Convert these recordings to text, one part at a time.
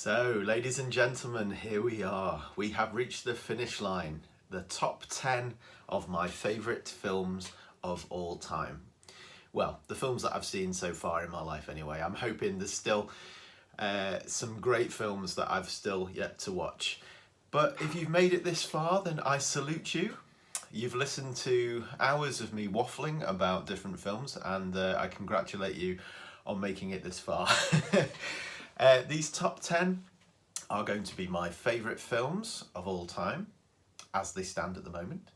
So, ladies and gentlemen, here we are. We have reached the finish line. The top 10 of my favourite films of all time. Well, the films that I've seen so far in my life anyway. I'm hoping there's still some great films that I've still yet to watch. But if you've made it this far, then I salute you. You've listened to hours of me waffling about different films, and I congratulate you on making it this far. These top 10 are going to be my favourite films of all time, as they stand at the moment.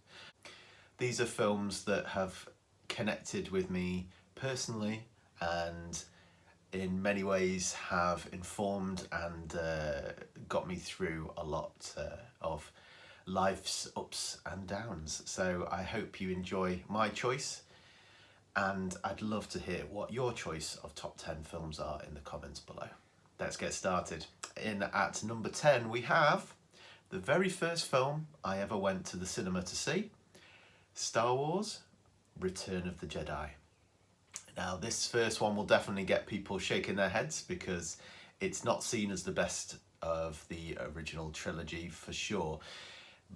These are films that have connected with me personally and in many ways have informed and got me through a lot of life's ups and downs. So I hope you enjoy my choice, and I'd love to hear what your choice of top 10 films are in the comments below. Let's get started. In at number 10 we have the very first film I ever went to the cinema to see, Star Wars: Return of the Jedi. Now this first one will definitely get people shaking their heads because it's not seen as the best of the original trilogy for sure,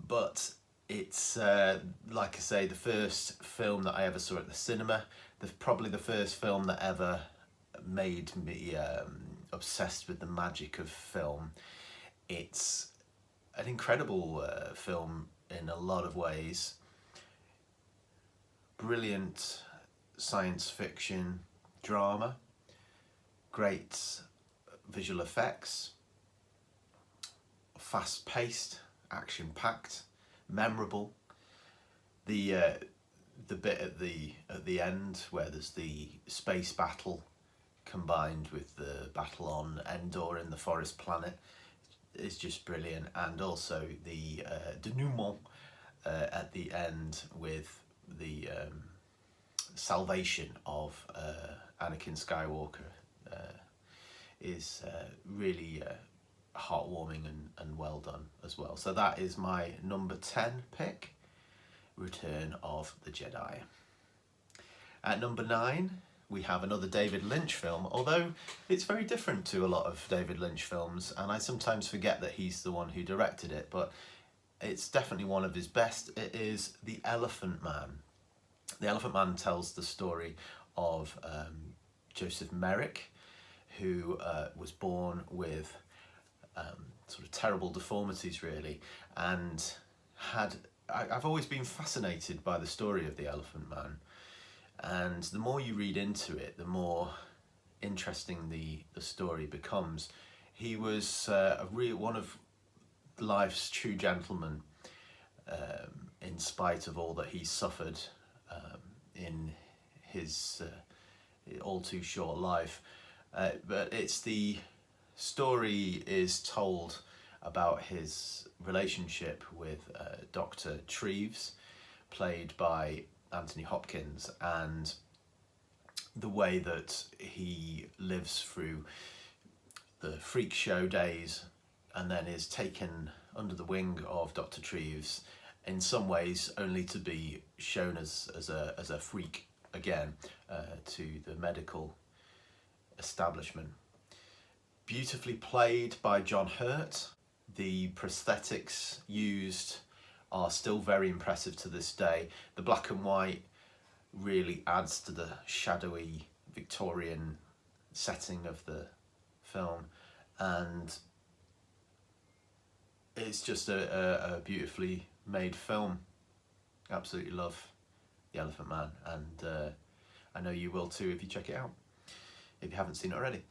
but it's like I say, the first film that I ever saw at the cinema, probably the first film that ever made me obsessed with the magic of film. It's an incredible film in a lot of ways. Brilliant science fiction drama, great visual effects, fast-paced, action-packed, memorable. The bit at the end where there's the space battle combined with the battle on Endor in the forest planet is just brilliant, and also the denouement at the end with the salvation of Anakin Skywalker is really heartwarming and well done as well. So that is my number 10 pick, Return of the Jedi. At number 9 we have another David Lynch film, although it's very different to a lot of David Lynch films, and I sometimes forget that he's the one who directed it, but it's definitely one of his best. It is The Elephant Man. The Elephant Man tells the story of Joseph Merrick, who was born with sort of terrible deformities really, and I've always been fascinated by the story of The Elephant Man. And the more you read into it, the more interesting the story becomes. He was one of life's true gentlemen, in spite of all that he suffered in his all too short life. But the story is told about his relationship with Dr. Treves, played by Anthony Hopkins, and the way that he lives through the freak show days and then is taken under the wing of Dr. Treves, in some ways only to be shown as a freak again to the medical establishment. Beautifully played by John Hurt. The prosthetics used are still very impressive to this day. The black and white really adds to the shadowy Victorian setting of the film, and it's just a beautifully made film. Absolutely love The Elephant Man, and I know you will too if you check it out, if you haven't seen it already.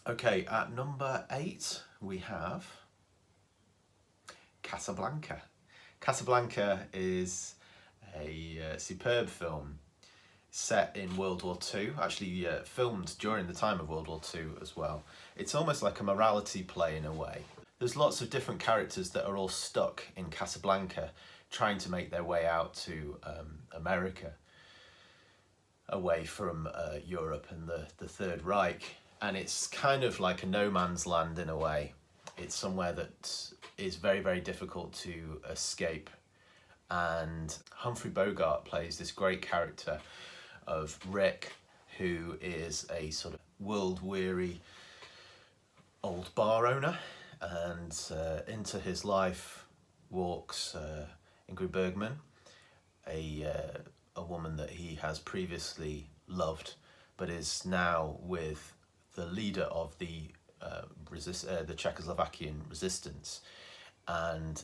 Okay, at number 8 we have Casablanca. Casablanca is a superb film set in World War II, actually filmed during the time of World War II as well. It's almost like a morality play in a way. There's lots of different characters that are all stuck in Casablanca trying to make their way out to America, away from Europe and the Third Reich, and it's kind of like a no man's land in a way. It's somewhere that is very, very difficult to escape, and Humphrey Bogart plays this great character of Rick, who is a sort of world-weary old bar owner, and into his life walks Ingrid Bergman, a woman that he has previously loved, but is now with the leader of the Czechoslovakian resistance. And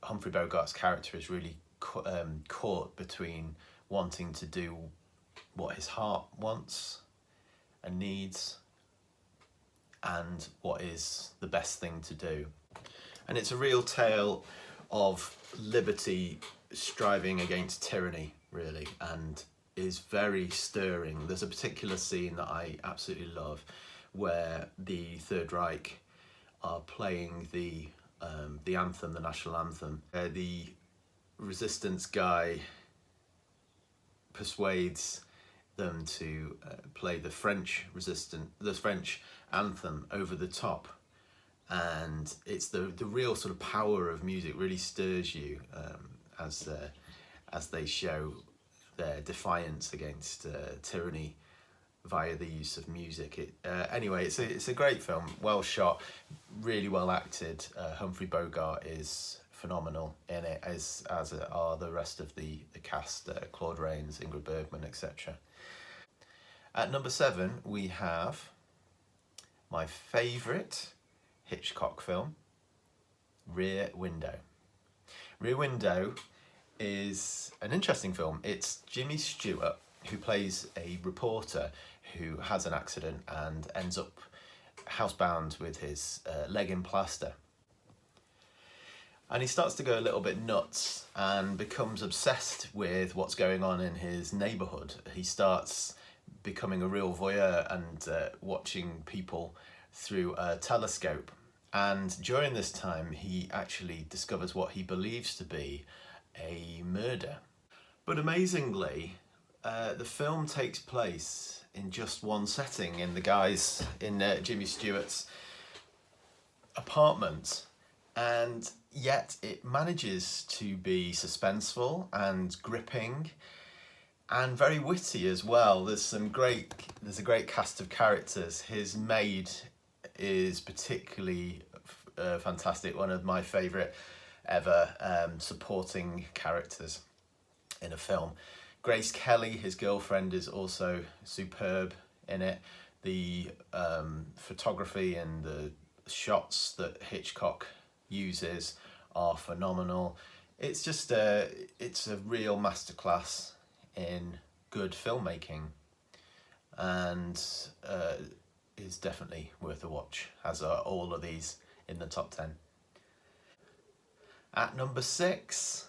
Humphrey Bogart's character is really caught between wanting to do what his heart wants and needs, and what is the best thing to do. And it's a real tale of liberty striving against tyranny, really, and is very stirring. There's a particular scene that I absolutely love where the Third Reich are playing the anthem, the national anthem. The resistance guy persuades them to play the French anthem over the top, and it's the real sort of power of music really stirs you as they show their defiance against tyranny via the use of music. Anyway, it's a great film, well shot, really well acted. Humphrey Bogart is phenomenal in it, as are the rest of the cast, Claude Rains, Ingrid Bergman, etc. At number 7, we have my favourite Hitchcock film, Rear Window. Rear Window is an interesting film. It's Jimmy Stewart, who plays a reporter who has an accident and ends up housebound with his leg in plaster. And he starts to go a little bit nuts and becomes obsessed with what's going on in his neighbourhood. He starts becoming a real voyeur and watching people through a telescope. And during this time, he actually discovers what he believes to be a murder. But amazingly, the film takes place in just one setting, in Jimmy Stewart's apartment, and yet it manages to be suspenseful and gripping and very witty as well. There's a great cast of characters. His maid is particularly fantastic, one of my favourite ever supporting characters in a film. Grace Kelly, his girlfriend, is also superb in it. The photography and the shots that Hitchcock uses are phenomenal. It's just it's a real masterclass in good filmmaking, and is definitely worth a watch, as are all of these in the top 10. At number 6,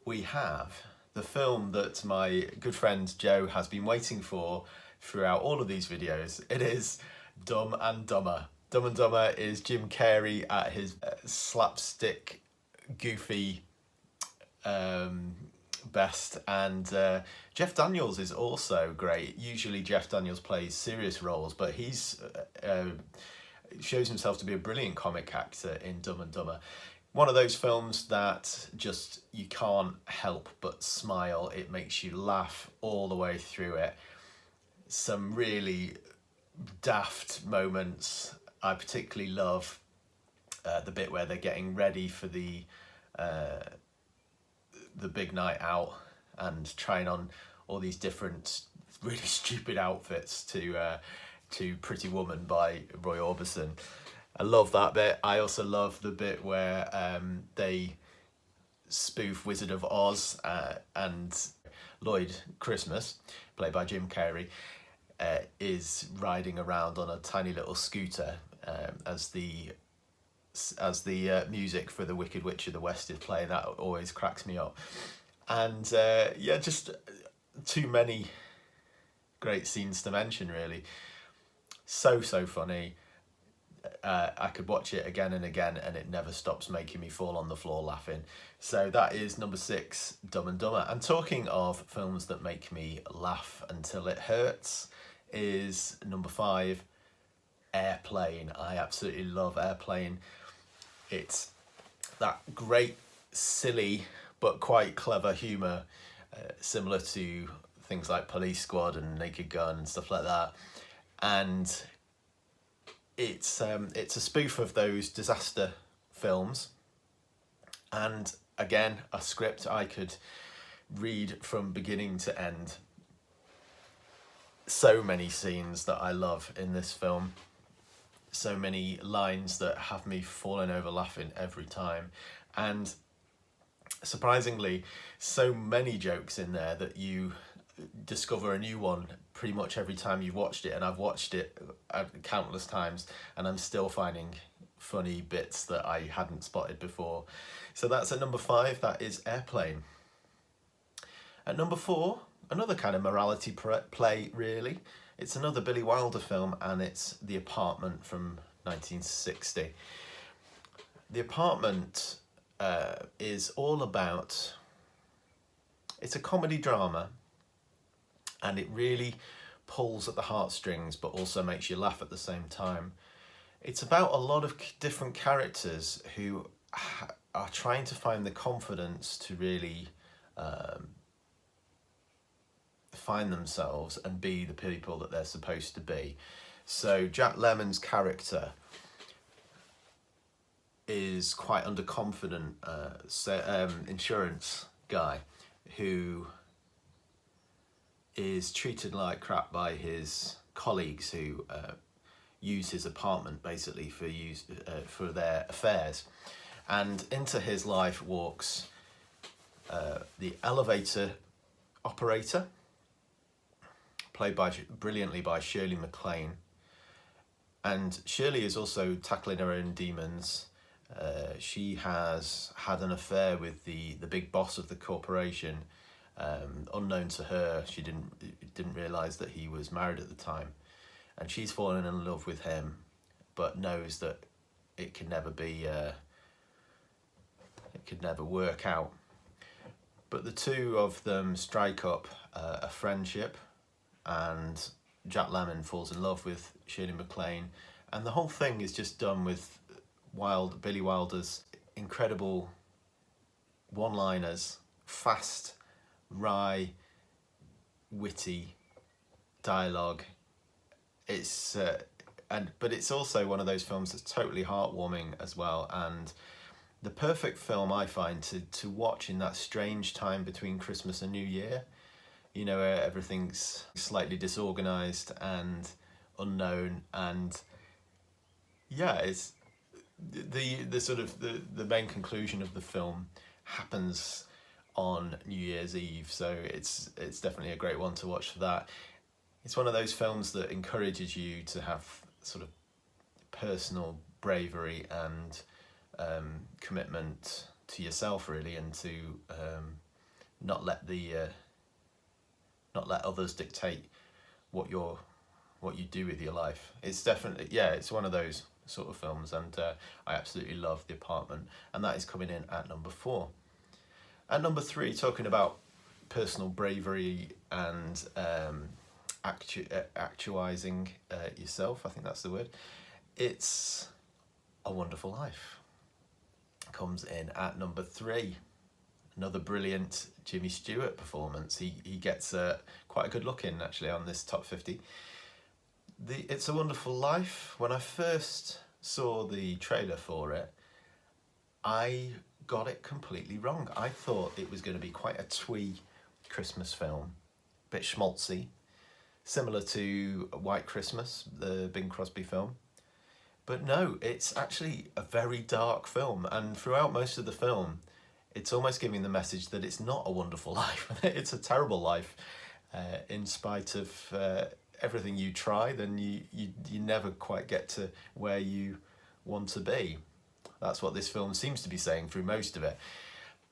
we have the film that my good friend Joe has been waiting for throughout all of these videos. It is Dumb and Dumber. Dumb and Dumber is Jim Carrey at his slapstick, goofy best, and Jeff Daniels is also great. Usually Jeff Daniels plays serious roles, but he's shows himself to be a brilliant comic actor in Dumb and Dumber. One of those films that just you can't help but smile. It makes you laugh all the way through it. Some really daft moments. I particularly love the bit where they're getting ready for the big night out and trying on all these different really stupid outfits to Pretty Woman by Roy Orbison. I love that bit. I also love the bit where they spoof Wizard of Oz, and Lloyd Christmas, played by Jim Carrey, is riding around on a tiny little scooter as the music for The Wicked Witch of the West is playing. That always cracks me up. And yeah, just too many great scenes to mention, really. So funny. I could watch it again and again and it never stops making me fall on the floor laughing. So that is number 6, Dumb and Dumber. And talking of films that make me laugh until it hurts, is number 5, Airplane. I absolutely love Airplane. It's that great, silly, but quite clever humour, similar to things like Police Squad and Naked Gun and stuff like that. And it's a spoof of those disaster films, and again, a script I could read from beginning to end. So many scenes that I love in this film, so many lines that have me falling over laughing every time, and surprisingly, so many jokes in there that you discover a new one pretty much every time you've watched it. And I've watched it countless times, and I'm still finding funny bits that I hadn't spotted before. So that's at number 5, that is Airplane. At number 4, another kind of morality play, really. It's another Billy Wilder film, and it's The Apartment from 1960. The Apartment is all about, it's a comedy drama, and it really pulls at the heartstrings but also makes you laugh at the same time. It's about a lot of different characters who are trying to find the confidence to really find themselves and be the people that they're supposed to be. So Jack Lemmon's character is quite underconfident insurance guy who is treated like crap by his colleagues who use his apartment basically for their affairs. And into his life walks the elevator operator, played brilliantly by Shirley MacLaine. And Shirley is also tackling her own demons. She has had an affair with the big boss of the corporation. Unknown to her, she didn't realise that he was married at the time, and she's fallen in love with him, but knows that it could never work out. But the two of them strike up a friendship, and Jack Lemmon falls in love with Shirley MacLaine, and the whole thing is just done with Billy Wilder's incredible one-liners, fast, wry, witty dialogue. But it's also one of those films that's totally heartwarming as well, and the perfect film I find to watch in that strange time between Christmas and New Year, you know, where everything's slightly disorganized and unknown, and yeah, it's the sort of the main conclusion of the film happens on New Year's Eve, so it's definitely a great one to watch for that. It's one of those films that encourages you to have sort of personal bravery and commitment to yourself, really, and to not let others dictate what you do with your life. It's definitely, yeah, it's one of those sort of films, and I absolutely love The Apartment, and that is coming in at number 4. At number 3, talking about personal bravery and actualizing yourself, I think that's the word, it's A Wonderful Life. Comes in at number 3. Another brilliant Jimmy Stewart performance. He gets quite a good look in, actually, on this top 50. It's a Wonderful Life, when I first saw the trailer for it, I got it completely wrong. I thought it was going to be quite a twee Christmas film, a bit schmaltzy, similar to White Christmas, the Bing Crosby film. But no, it's actually a very dark film, and throughout most of the film, it's almost giving the message that it's not a wonderful life. It's a terrible life. In spite of everything you try, then you never quite get to where you want to be. That's what this film seems to be saying through most of it.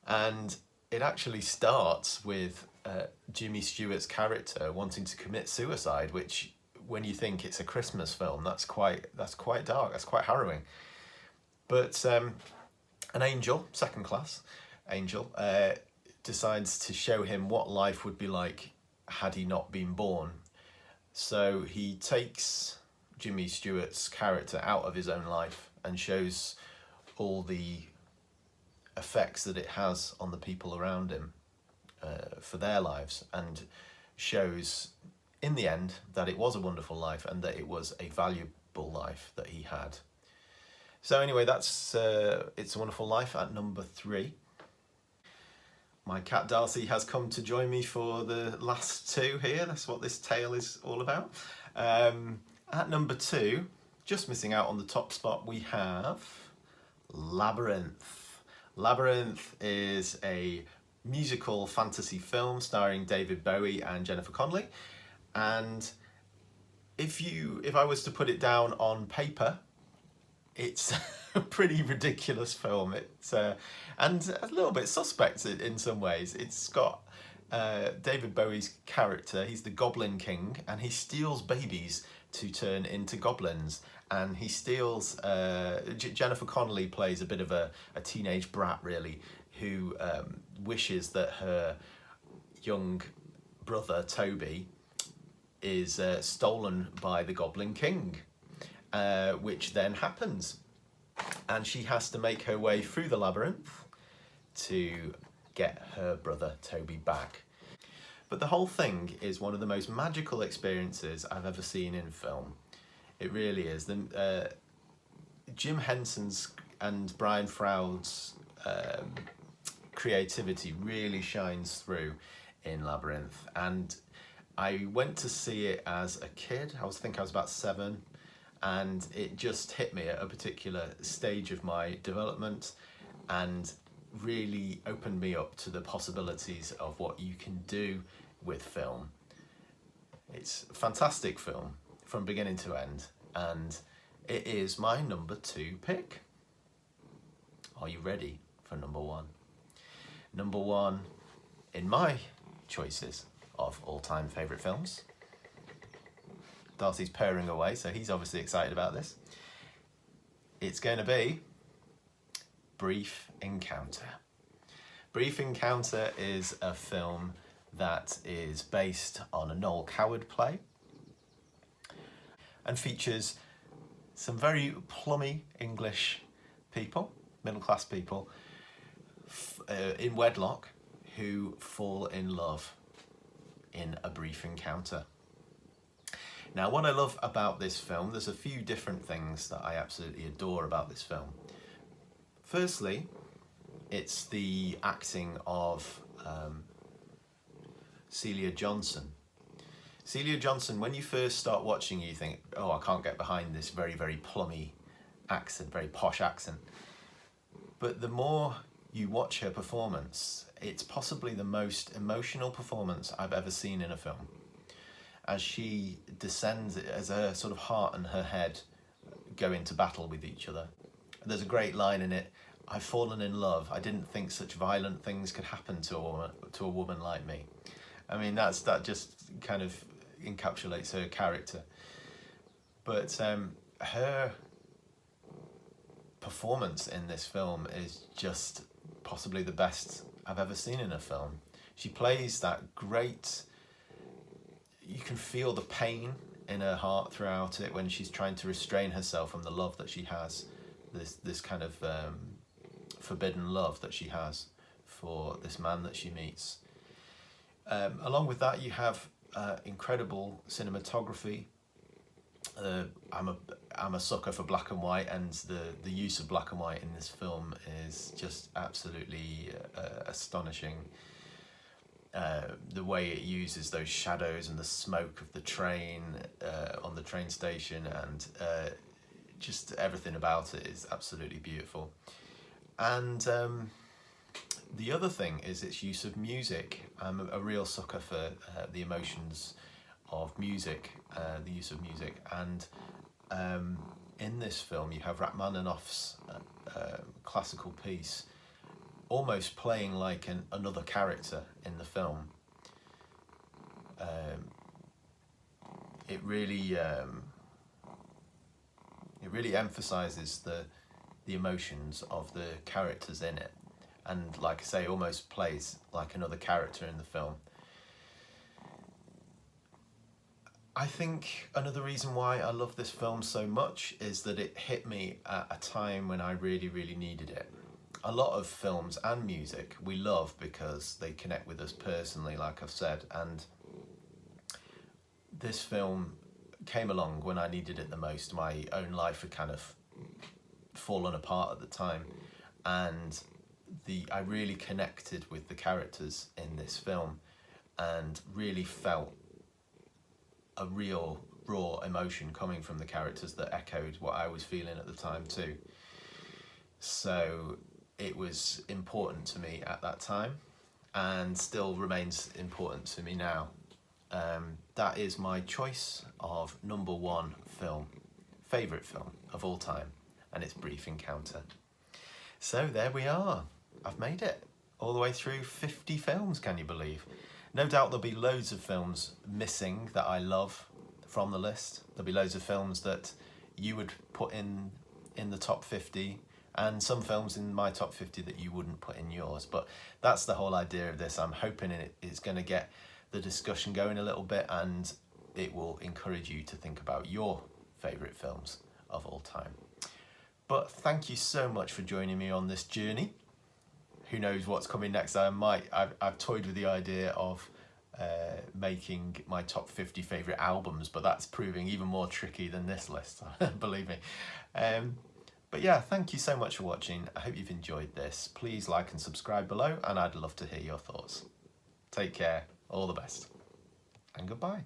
And it actually starts with Jimmy Stewart's character wanting to commit suicide, which, when you think it's a Christmas film, that's quite dark, that's quite harrowing. But an angel, second class angel, decides to show him what life would be like had he not been born. So he takes Jimmy Stewart's character out of his own life and shows all the effects that it has on the people around him for their lives, and shows in the end that it was a wonderful life and that it was a miserable life that he had. So anyway, that's It's a Wonderful Life at number 3. My cat Darcy has come to join me for the last 2 here. That's what this tale is all about. At number 2, just missing out on the top spot, we have Labyrinth. Labyrinth is a musical fantasy film starring David Bowie and Jennifer Connelly. And if I was to put it down on paper, it's a pretty ridiculous film. It's and a little bit suspect in some ways. It's got David Bowie's character. He's the Goblin King, and he steals babies to turn into goblins. And he steals. Jennifer Connelly plays a bit of a teenage brat, really, who wishes that her young brother Toby is stolen by the Goblin King. Which then happens, and she has to make her way through the labyrinth to get her brother Toby back. But the whole thing is one of the most magical experiences I've ever seen in film. It really is. Jim Henson's and Brian Froud's creativity really shines through in Labyrinth, and I went to see it as a kid. I think I was about 7. And it just hit me at a particular stage of my development and really opened me up to the possibilities of what you can do with film. It's a fantastic film from beginning to end, and it is my number 2 pick. Are you ready for number 1? Number 1 in my choices of all-time favourite films. Darcy's purring away, so he's obviously excited about this. It's going to be Brief Encounter. Brief Encounter is a film that is based on a Noel Coward play and features some very plummy English people, middle-class people, in wedlock who fall in love in a brief encounter. Now, what I love about this film, there's a few different things that I absolutely adore about this film. Firstly, it's the acting of Celia Johnson. Celia Johnson, when you first start watching, you think, oh, I can't get behind this very, very plummy accent, very posh accent. But the more you watch her performance, it's possibly the most emotional performance I've ever seen in a film. As she descends, as her sort of heart and her head go into battle with each other. There's a great line in it, I've fallen in love. I didn't think such violent things could happen to a woman like me. I mean, that just kind of encapsulates her character. But her performance in this film is just possibly the best I've ever seen in a film. She plays that great... You can feel the pain in her heart throughout it when she's trying to restrain herself from the love that she has, this kind of forbidden love that she has for this man that she meets. Along with that, you have incredible cinematography. I'm a sucker for black and white, and the use of black and white in this film is just absolutely astonishing. The way it uses those shadows and the smoke of the train on the train station, and just everything about it is absolutely beautiful. And the other thing is its use of music. I'm a real sucker for the emotions of music, the use of music. And in this film you have Rachmaninoff's classical piece almost playing like another character in the film. It really emphasises the emotions of the characters in it, and like I say, almost plays like another character in the film. I think another reason why I love this film so much is that it hit me at a time when I really, really needed it. A lot of films and music we love because they connect with us personally, like I've said, and this film came along when I needed it the most. My own life had kind of fallen apart at the time, and I really connected with the characters in this film and really felt a real raw emotion coming from the characters that echoed what I was feeling at the time too. So it was important to me at that time and still remains important to me now. That is my choice of number one film, favourite film of all time, and it's Brief Encounter. So there we are. I've made it all the way through 50 films, can you believe? No doubt there'll be loads of films missing that I love from the list. There'll be loads of films that you would put in the top 50, and some films in my top 50 that you wouldn't put in yours. But that's the whole idea of this. I'm hoping it's going to get the discussion going a little bit, and it will encourage you to think about your favourite films of all time. But thank you so much for joining me on this journey. Who knows what's coming next? I've toyed with the idea of making my top 50 favourite albums, but that's proving even more tricky than this list, believe me. But yeah, thank you so much for watching. I hope you've enjoyed this. Please like and subscribe below, and I'd love to hear your thoughts. Take care, all the best, and goodbye.